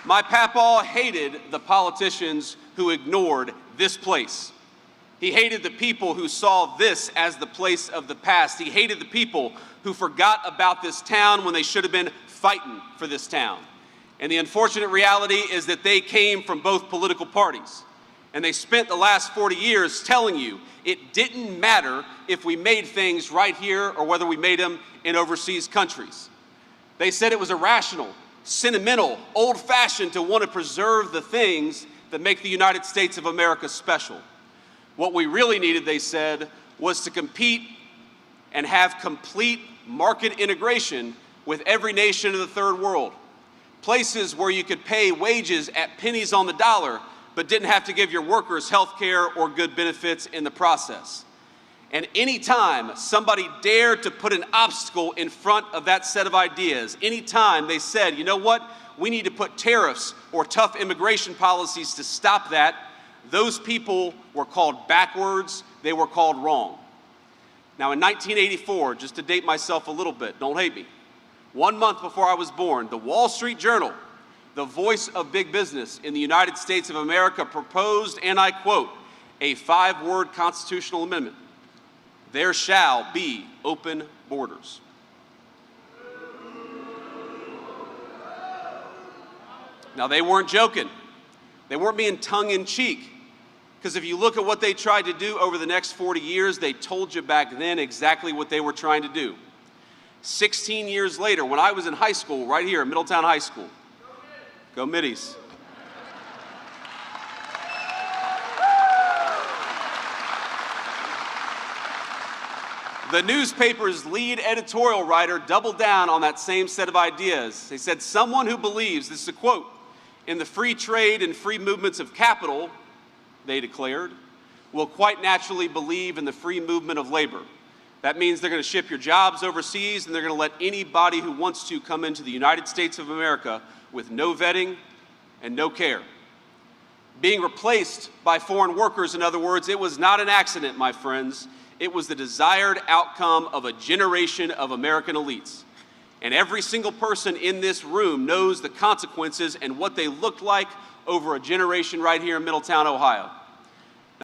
My papaw hated the politicians who ignored this place. He hated the people who saw this as the place of the past. He hated the people who forgot about this town when they should have been fighting for this town. And the unfortunate reality is that they came from both political parties. And they spent the last 40 years telling you it didn't matter if we made things right here or whether we made them in overseas countries. They said it was irrational, sentimental, old-fashioned to want to preserve the things that make the United States of America special. What we really needed, they said, was to compete and have complete market integration with every nation of the third world. Places where you could pay wages at pennies on the dollar, but didn't have to give your workers health care or good benefits in the process. And anytime somebody dared to put an obstacle in front of that set of ideas, anytime they said, you know what, we need to put tariffs or tough immigration policies to stop that, those people were called backwards, they were called wrong. Now in 1984, just to date myself a little bit, don't hate me, 1 month before I was born, the Wall Street Journal, the voice of big business in the United States of America, proposed, and I quote, a 5-word constitutional amendment. There shall be open borders. Now, they weren't joking. They weren't being tongue-in-cheek. Because if you look at what they tried to do over the next 40 years, they told you back then exactly what they were trying to do. 16 years later, when I was in high school, right here at Middletown High School, go Middies. The newspaper's lead editorial writer doubled down on that same set of ideas. They said, someone who believes, this is a quote, in the free trade and free movements of capital, they declared, will quite naturally believe in the free movement of labor. That means they're going to ship your jobs overseas and they're going to let anybody who wants to come into the United States of America with no vetting and no care. Being replaced by foreign workers, in other words, it was not an accident, my friends. It was the desired outcome of a generation of American elites. And every single person in this room knows the consequences and what they looked like over a generation right here in Middletown, Ohio.